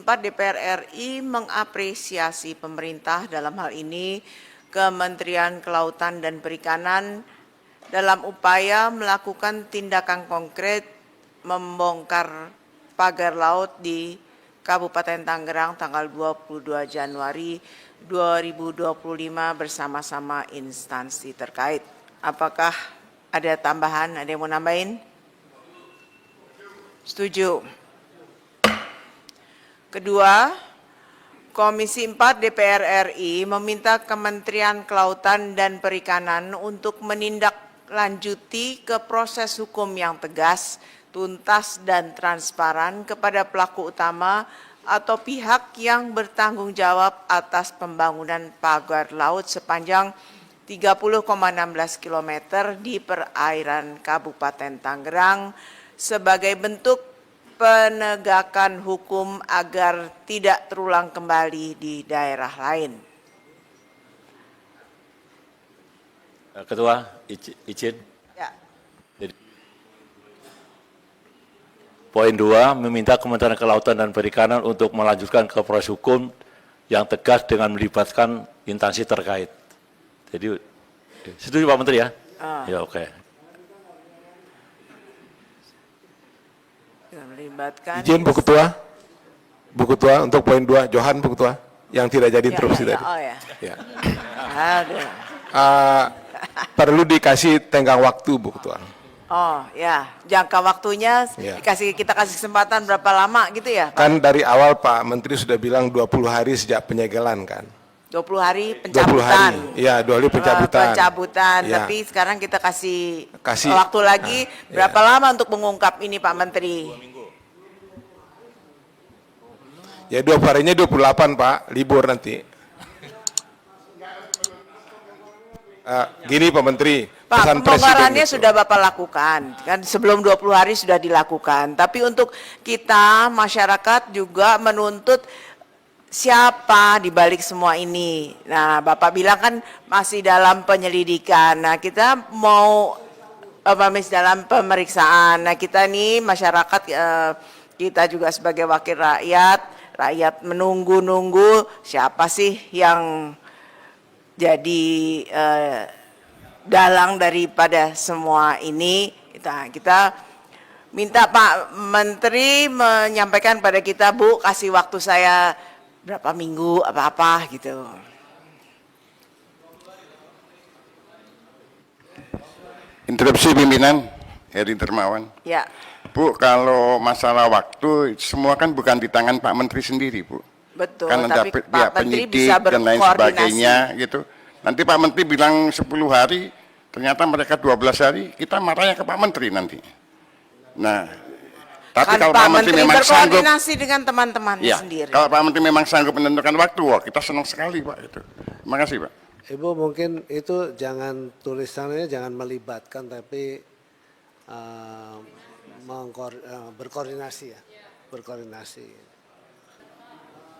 4 DPR RI mengapresiasi pemerintah dalam hal ini Kementerian Kelautan dan Perikanan dalam upaya melakukan tindakan konkret membongkar pagar laut di Kabupaten Tangerang tanggal 22 Januari 2025 bersama-sama instansi terkait. Apakah ada tambahan? Ada yang mau nambahin? Setuju. Kedua, Komisi 4 DPR RI meminta Kementerian Kelautan dan Perikanan untuk menindaklanjuti ke proses hukum yang tegas, tuntas dan transparan kepada pelaku utama atau pihak yang bertanggung jawab atas pembangunan pagar laut sepanjang 30,16 km di perairan Kabupaten Tangerang sebagai bentuk penegakan hukum agar tidak terulang kembali di daerah lain. Ketua, izin. Ya. Poin 2, meminta Kementerian Kelautan dan Perikanan untuk melanjutkan ke proses hukum yang tegas dengan melibatkan instansi terkait. Jadi, setuju Pak Menteri ya? Ya, oke. Melibatkan. Izin Bu Ketua. Bu Ketua untuk poin 2, Johan Bu Ketua, yang tidak jadi interupsi tadi. Oh ya. Ya. Aduh. Perlu dikasih tenggang waktu Bu Ketua. Oh ya, jangka waktunya Ya. kita kasih kesempatan berapa lama gitu ya, Pak? Kan dari awal Pak Menteri sudah bilang 20 hari sejak penyegelan kan. 20 hari 20 pencabutan. hari. Iya, 20 hari pencabutan. Pencabutan, Ya. tapi sekarang kita kasih Kasih. waktu lagi berapa ya. lama untuk mengungkap ini Pak Menteri? 2 minggu. Ya 20 harinya 28 Pak, libur nanti. Gini Pak Menteri, Pak, pesan pembongkarannya Presiden sudah Bapak lakukan, kan sebelum 20 hari sudah dilakukan. Tapi untuk kita, masyarakat juga menuntut siapa di balik semua ini. Nah, Bapak bilang kan masih dalam penyelidikan. Nah, kita mau masih dalam pemeriksaan. Nah, kita nih masyarakat, kita juga sebagai wakil rakyat menunggu-nunggu siapa sih yang jadi dalang daripada semua ini. Kita minta Pak Menteri menyampaikan pada kita, Bu, kasih waktu saya berapa minggu apa-apa gitu. Interupsi pimpinan, Heri Dermawan. Ya. Bu, kalau masalah waktu semua kan bukan di tangan Pak Menteri sendiri, Bu. Betul, Kan ada tapi pihak Pak Menteri penyidik bisa dan lain berkoordinasi. sebagainya gitu. Nanti Pak Menteri bilang 10 hari, ternyata mereka 12 hari, kita marahnya ke Pak Menteri nanti. Nah, tapi Kan kalau Pak Pak Menteri memang sanggup, berkoordinasi dengan teman-temannya ya, sendiri. kalau Pak Menteri memang sanggup menentukan waktu, wah kita senang sekali Pak itu. Terima kasih Pak. Ibu mungkin itu jangan tulisannya jangan melibatkan tapi berkoordinasi ya, berkoordinasi.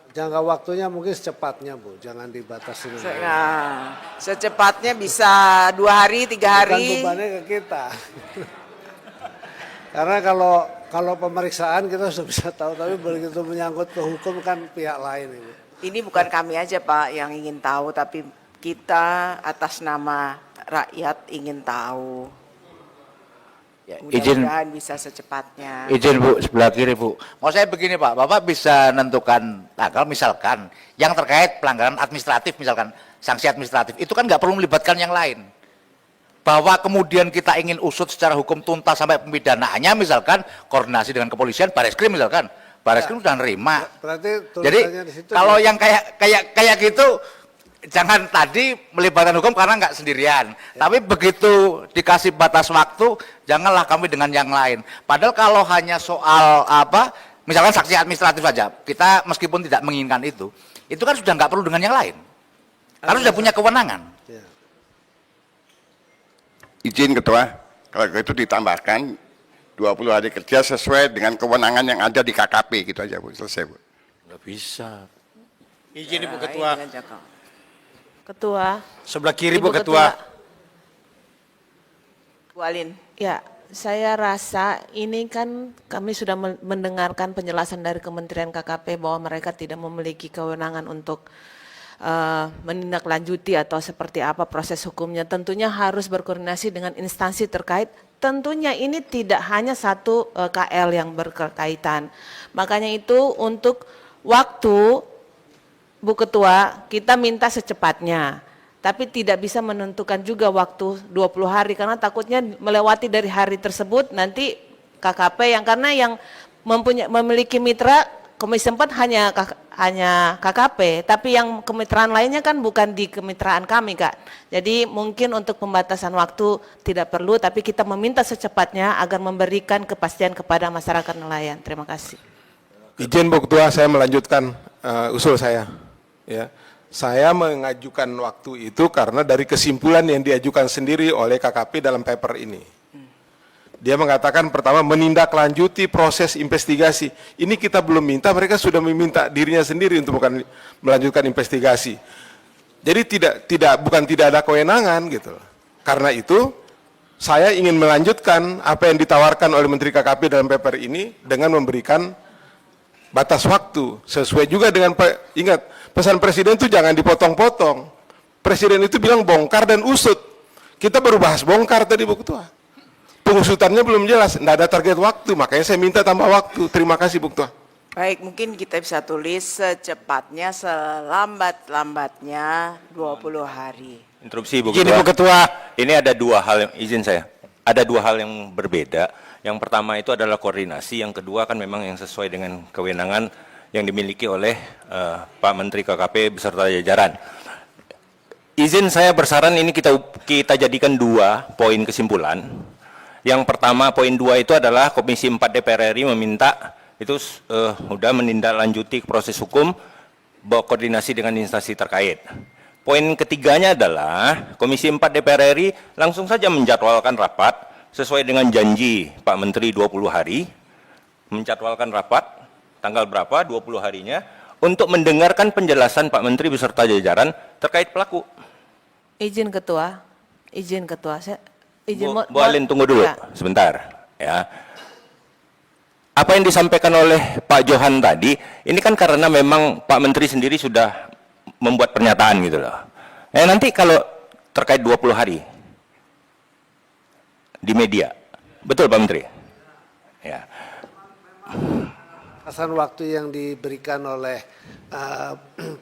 Jangka waktunya mungkin secepatnya Bu, jangan dibatasi. Nah, secepatnya bisa 2 hari, 3 hari. Bukan bebannya ke kita. Karena kalau pemeriksaan kita sudah bisa tahu, tapi begitu menyangkut ke hukum kan pihak lain Ibu. Ini bukan kami aja Pak yang ingin tahu, tapi kita atas nama rakyat ingin tahu. Ya, Mudah-mudahan bisa secepatnya. izin Bu, sebelah kiri Bu. Mau saya begini Pak, Bapak bisa menentukan tanggal misalkan yang terkait pelanggaran administratif misalkan sanksi administratif itu kan nggak perlu melibatkan yang lain. Bahwa kemudian kita ingin usut secara hukum tuntas sampai pemidanaannya misalkan koordinasi dengan kepolisian, Bareskrim misalkan, Bareskrim sudah nerima. Berarti Jadi tulisannya di situ kalau ya. yang kayak gitu jangan tadi melibatkan hukum karena nggak sendirian. Tapi begitu dikasih batas waktu, janganlah kami dengan yang lain. Padahal kalau hanya soal apa, misalkan sanksi administratif saja, kita meskipun tidak menginginkan itu kan sudah nggak perlu dengan yang lain. Karena sudah punya kewenangan. Ya. Izin Ketua, kalau itu ditambahkan 20 hari kerja sesuai dengan kewenangan yang ada di KKP gitu aja Bu, selesai Bu. Nggak bisa. Izin Ibu Nah, Ketua. ini kan cakap. Ketua. Sebelah kiri Bu Ibu Ketua. Bu Alin. Ya, Saya rasa ini kan kami sudah mendengarkan penjelasan dari Kementerian KKP bahwa mereka tidak memiliki kewenangan untuk menindaklanjuti atau seperti apa proses hukumnya. Tentunya harus berkoordinasi dengan instansi terkait. Tentunya ini tidak hanya satu KL yang berkaitan. Makanya itu untuk waktu, Bu Ketua, kita minta secepatnya. Tapi tidak bisa menentukan juga waktu 20 hari karena takutnya melewati dari hari tersebut nanti KKP karena yang memiliki mitra Komisi 4 hanya KKP, tapi yang kemitraan lainnya kan bukan di kemitraan kami, Kak. Jadi mungkin untuk pembatasan waktu tidak perlu, tapi kita meminta secepatnya agar memberikan kepastian kepada masyarakat nelayan. Terima kasih. Izin Bu Ketua, saya melanjutkan usul saya. Ya. Saya mengajukan waktu itu karena dari kesimpulan yang diajukan sendiri oleh KKP dalam paper ini. Dia mengatakan pertama menindaklanjuti proses investigasi. Ini kita belum minta, mereka sudah meminta dirinya sendiri untuk melanjutkan investigasi. Jadi bukan tidak ada kewenangan gitu. Karena itu saya ingin melanjutkan apa yang ditawarkan oleh Menteri KKP dalam paper ini dengan memberikan batas waktu sesuai juga dengan ingat pesan Presiden itu jangan dipotong-potong. Presiden itu bilang bongkar dan usut. Kita baru bahas bongkar tadi Bu Ketua. Pengusutannya belum jelas, tidak ada target waktu, makanya saya minta tambah waktu. Terima kasih Bu Ketua. Baik, mungkin kita bisa tulis secepatnya, selambat-lambatnya 20 hari. Interupsi Bu Izin, Ketua. Bu Ketua. Ini ada dua hal, izin saya. Ada dua hal yang berbeda. Yang pertama itu adalah koordinasi, yang kedua kan memang yang sesuai dengan kewenangan yang dimiliki oleh Pak Menteri KKP beserta jajaran. Izin saya bersaran ini kita jadikan 2 poin kesimpulan. Yang pertama poin 2 itu adalah Komisi 4 DPR RI meminta itu sudah menindaklanjuti proses hukum berkoordinasi dengan instansi terkait. Poin ketiganya adalah Komisi 4 DPR RI langsung saja menjadwalkan rapat sesuai dengan janji Pak Menteri 20 hari, menjadwalkan rapat tanggal berapa 20 harinya untuk mendengarkan penjelasan Pak Menteri beserta jajaran terkait pelaku. Izin Ketua, Bu Alin tunggu dulu ya. sebentar ya. Apa yang disampaikan oleh Pak Johan tadi, ini kan karena memang Pak Menteri sendiri sudah membuat pernyataan gitu loh. Nanti kalau terkait 20 hari di media, betul Pak Menteri? Ya. Batasan waktu yang diberikan oleh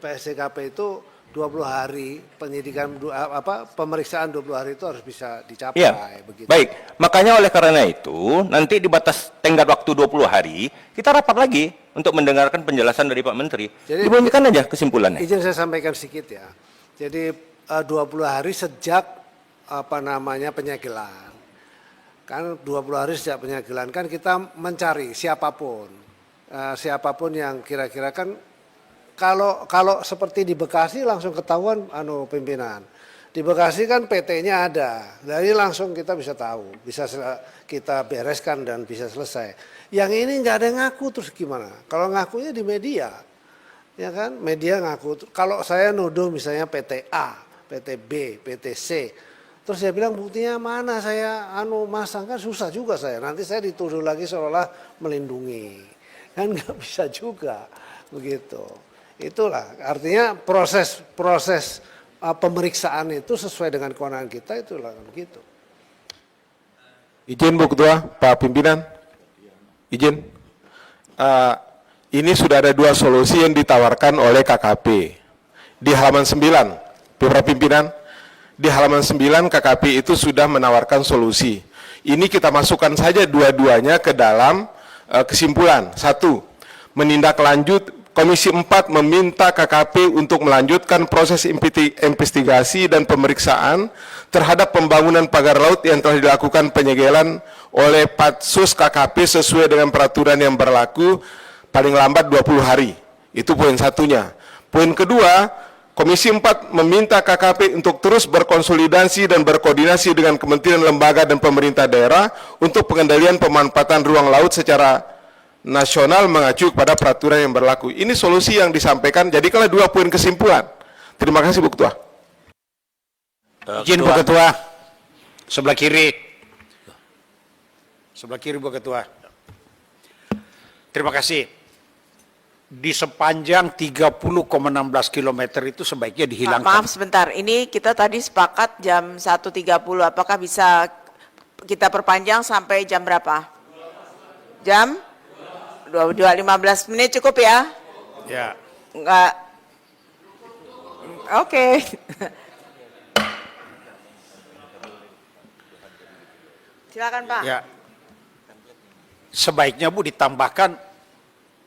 PSDKP itu 20 hari, penyidikan pemeriksaan 20 hari itu harus bisa dicapai. Iya, begitu. baik. Makanya oleh karena itu, nanti di batas tenggat waktu 20 hari, kita rapat lagi untuk mendengarkan penjelasan dari Pak Menteri. Jadi, dibagikan aja kesimpulannya. Izin saya sampaikan sedikit ya. Jadi 20 hari sejak penyegelan. Kan 20 hari sejak penyegelan kan kita mencari siapapun yang kira-kira kan kalau seperti di Bekasi langsung ketahuan pimpinan. Di Bekasi kan PT-nya ada. Dari langsung kita bisa tahu, bisa kita bereskan dan bisa selesai. Yang ini nggak ada yang ngaku terus gimana? Kalau ngakunya di media. Ya kan? Media ngaku. Kalau saya nuduh misalnya PT A, PT B, PT C, terus saya bilang buktinya mana saya masang kan susah juga saya. Nanti saya dituduh lagi seolah melindungi. Kan nggak bisa juga begitu. Itulah artinya proses pemeriksaan itu sesuai dengan kewenangan kita itulah begitu. Izin Bu Ketua, Pak Pimpinan. Izin. Ini sudah ada 2 solusi yang ditawarkan oleh KKP. Di halaman 9, Bapak Pimpinan, di halaman 9 KKP itu sudah menawarkan solusi. Ini kita masukkan saja dua-duanya ke dalam kesimpulan. 1, menindaklanjut Komisi 4 meminta KKP untuk melanjutkan proses investigasi dan pemeriksaan terhadap pembangunan pagar laut yang telah dilakukan penyegelan oleh Patsus KKP sesuai dengan peraturan yang berlaku paling lambat 20 hari. Itu poin satunya. Poin kedua, Komisi 4 meminta KKP untuk terus berkonsolidasi dan berkoordinasi dengan kementerian, lembaga, dan pemerintah daerah untuk pengendalian pemanfaatan ruang laut secara nasional mengacu kepada peraturan yang berlaku. Ini solusi yang disampaikan, jadikanlah 2 poin kesimpulan. Terima kasih Bu Ketua. Izin Bu Ketua, sebelah kiri. Sebelah kiri Bu Ketua. Terima kasih. Di sepanjang 30,16 km itu sebaiknya dihilangkan. Maaf sebentar, ini kita tadi sepakat jam 1.30, apakah bisa kita perpanjang sampai jam berapa? Jam 22.15 menit cukup ya? Ya. Enggak. Oke. Silakan Pak. Ya. Sebaiknya Bu ditambahkan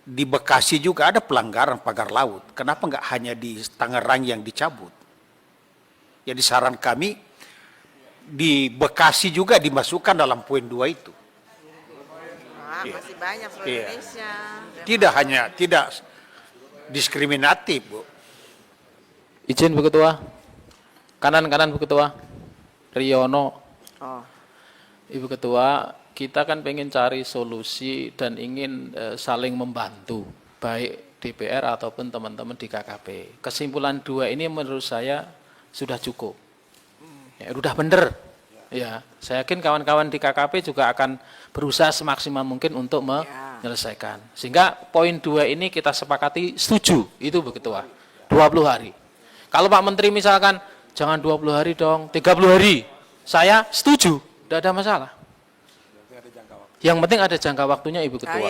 di Bekasi juga ada pelanggaran pagar laut. Kenapa nggak hanya di Tangerang yang dicabut? Jadi saran kami di Bekasi juga dimasukkan dalam poin 2 itu. Masih banyak seluruh Iya. Indonesia. Tidak diskriminatif, Bu. Izin Bu Ketua. Kanan Bu Ketua. Riono. Oh. Ibu Ketua, kita kan pengen cari solusi dan ingin saling membantu, baik DPR ataupun teman-teman di KKP. Kesimpulan 2 ini menurut saya sudah cukup. Ya, udah bener. Ya, saya yakin kawan-kawan di KKP juga akan berusaha semaksimal mungkin untuk menyelesaikan. Sehingga poin 2 ini kita sepakati setuju, itu Bu Ketua. 20 hari. Kalau Pak Menteri misalkan jangan 20 hari dong, 30 hari. Saya setuju, tidak ada masalah. Yang penting ada jangka waktunya Ibu Ketua.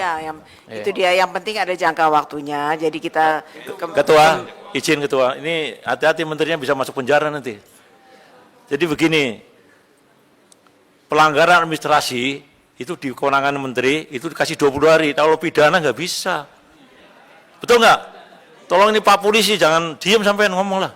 Itu dia yang penting ada jangka waktunya. Jadi kita Ketua, izin Ketua, ini hati-hati menterinya bisa masuk penjara nanti. Jadi begini, pelanggaran administrasi itu di kewenangan menteri itu dikasih 20 hari, kalau pidana nggak bisa. Betul nggak? Tolong ini Pak Polisi jangan diem sampai ngomong lah.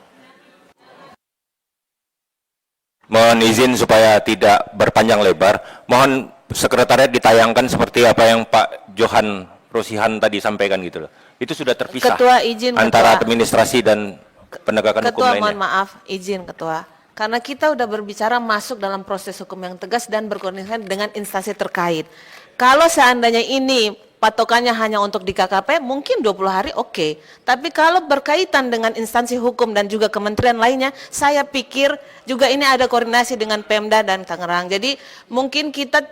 Mohon izin supaya tidak berpanjang lebar. Mohon sekretariat ditayangkan seperti apa yang Pak Johan Rosihan tadi sampaikan gitu loh. Itu sudah terpisah Ketua, izin, antara Ketua. administrasi dan penegakan hukum Ketua, lainnya. mohon maaf, izin Ketua. Karena kita udah berbicara masuk dalam proses hukum yang tegas dan berkoordinasi dengan instansi terkait. Kalau seandainya ini patokannya hanya untuk di KKP, mungkin 20 hari oke. Tapi kalau berkaitan dengan instansi hukum dan juga kementerian lainnya, saya pikir juga ini ada koordinasi dengan Pemda dan Tangerang. Jadi mungkin kita,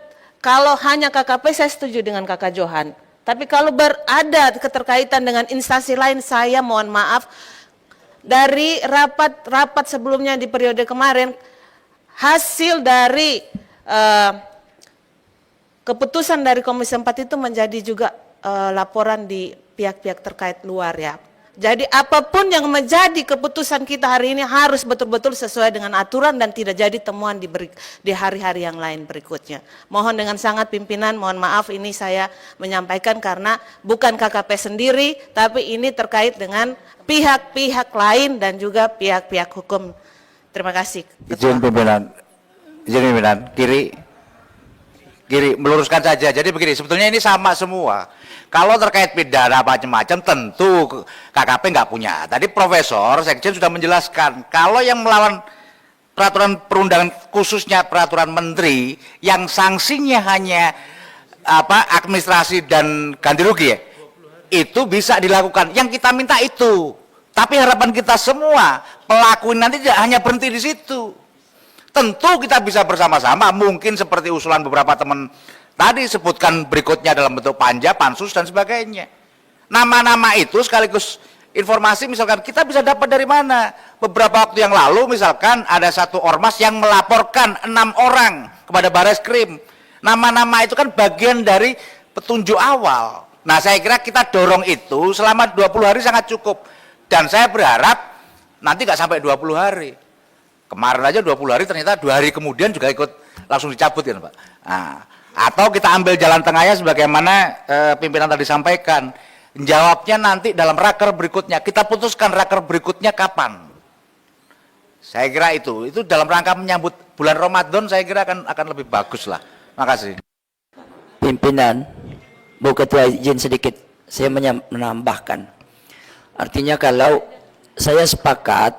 kalau hanya KKP saya setuju dengan Kakak Johan. Tapi kalau berada keterkaitan dengan instansi lain, saya mohon maaf, dari rapat sebelumnya di periode kemarin, hasil dari keputusan dari Komisi 4 itu menjadi juga laporan di pihak-pihak terkait luar ya. Jadi apapun yang menjadi keputusan kita hari ini harus betul-betul sesuai dengan aturan dan tidak jadi temuan di hari-hari yang lain berikutnya. Mohon dengan sangat pimpinan, mohon maaf ini saya menyampaikan karena bukan KKP sendiri, tapi ini terkait dengan pihak-pihak lain dan juga pihak-pihak hukum. Terima kasih. Izin pimpinan, kiri meluruskan saja. Jadi begini, sebetulnya ini sama semua. Kalau terkait pidana macam-macam tentu KKP nggak punya. Tadi Profesor Sekjen sudah menjelaskan kalau yang melawan peraturan perundangan khususnya peraturan menteri yang sanksinya hanya administrasi dan ganti rugi ya, itu bisa dilakukan. Yang kita minta itu. Tapi harapan kita semua pelaku nanti tidak hanya berhenti di situ. Tentu kita bisa bersama-sama, mungkin seperti usulan beberapa teman tadi sebutkan berikutnya dalam bentuk panja, pansus dan sebagainya. Nama-nama itu sekaligus informasi misalkan kita bisa dapat dari mana. Beberapa waktu yang lalu misalkan ada satu ormas yang melaporkan 6 orang kepada Bareskrim. Nama-nama itu kan bagian dari petunjuk awal. Nah saya kira kita dorong itu selama 20 hari sangat cukup. Dan saya berharap nanti nggak sampai 20 hari. Kemarin aja 20 hari ternyata 2 hari kemudian juga ikut langsung dicabut kan Pak. Nah, atau kita ambil jalan tengahnya sebagaimana pimpinan tadi sampaikan. Jawabnya nanti dalam raker berikutnya. Kita putuskan raker berikutnya kapan. Saya kira itu dalam rangka menyambut bulan Ramadan saya kira akan lebih bagus lah. Makasih. Pimpinan, Bu Ketua izin sedikit saya menambahkan. Artinya kalau saya sepakat,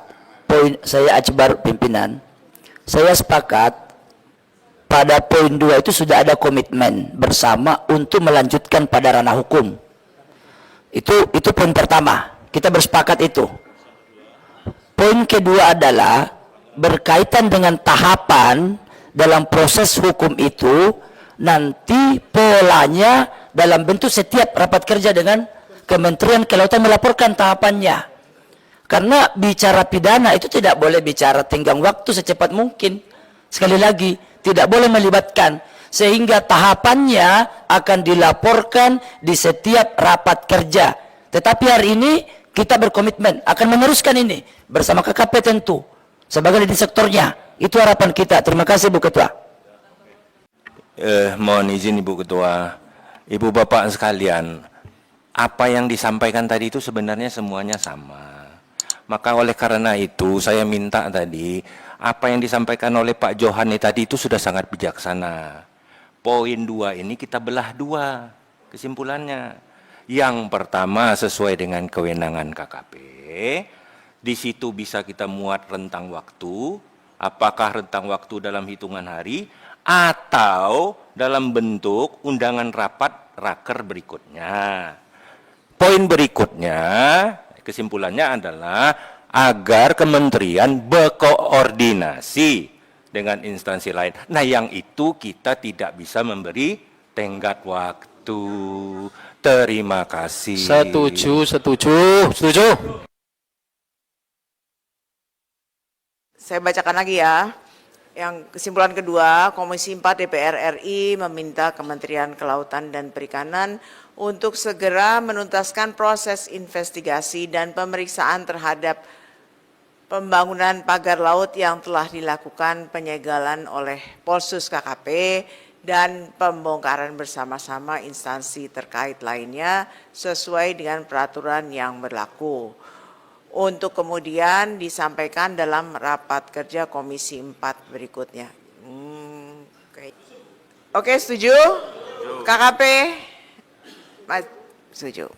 saya Akbar pimpinan, saya sepakat pada poin 2 itu sudah ada komitmen bersama untuk melanjutkan pada ranah hukum. Itu poin pertama, kita bersepakat itu. Poin kedua adalah berkaitan dengan tahapan dalam proses hukum itu nanti polanya dalam bentuk setiap rapat kerja dengan Kementerian Kelautan melaporkan tahapannya. Karena bicara pidana itu tidak boleh bicara tenggang waktu secepat mungkin. Sekali lagi, tidak boleh melibatkan. Sehingga tahapannya akan dilaporkan di setiap rapat kerja. Tetapi hari ini kita berkomitmen akan meneruskan ini bersama KKP tentu. Sebagai di sektornya. Itu harapan kita. Terima kasih Bu Ketua. Mohon izin Ibu Ketua, Ibu Bapak sekalian, apa yang disampaikan tadi itu sebenarnya semuanya sama. Maka oleh karena itu saya minta tadi, apa yang disampaikan oleh Pak Johani tadi itu sudah sangat bijaksana. Poin 2 ini kita belah 2 kesimpulannya. Yang pertama sesuai dengan kewenangan KKP, di situ bisa kita muat rentang waktu, apakah rentang waktu dalam hitungan hari, atau dalam bentuk undangan rapat raker berikutnya. Poin berikutnya, kesimpulannya adalah agar kementerian berkoordinasi dengan instansi lain. Nah, yang itu kita tidak bisa memberi tenggat waktu. Terima kasih. Setuju. Saya bacakan lagi ya. Yang kesimpulan kedua, Komisi 4 DPR RI meminta Kementerian Kelautan dan Perikanan untuk segera menuntaskan proses investigasi dan pemeriksaan terhadap pembangunan pagar laut yang telah dilakukan penyegalan oleh Polsus KKP dan pembongkaran bersama-sama instansi terkait lainnya sesuai dengan peraturan yang berlaku. Untuk kemudian disampaikan dalam rapat kerja Komisi 4 berikutnya. Oke, setuju? KKP? Setuju.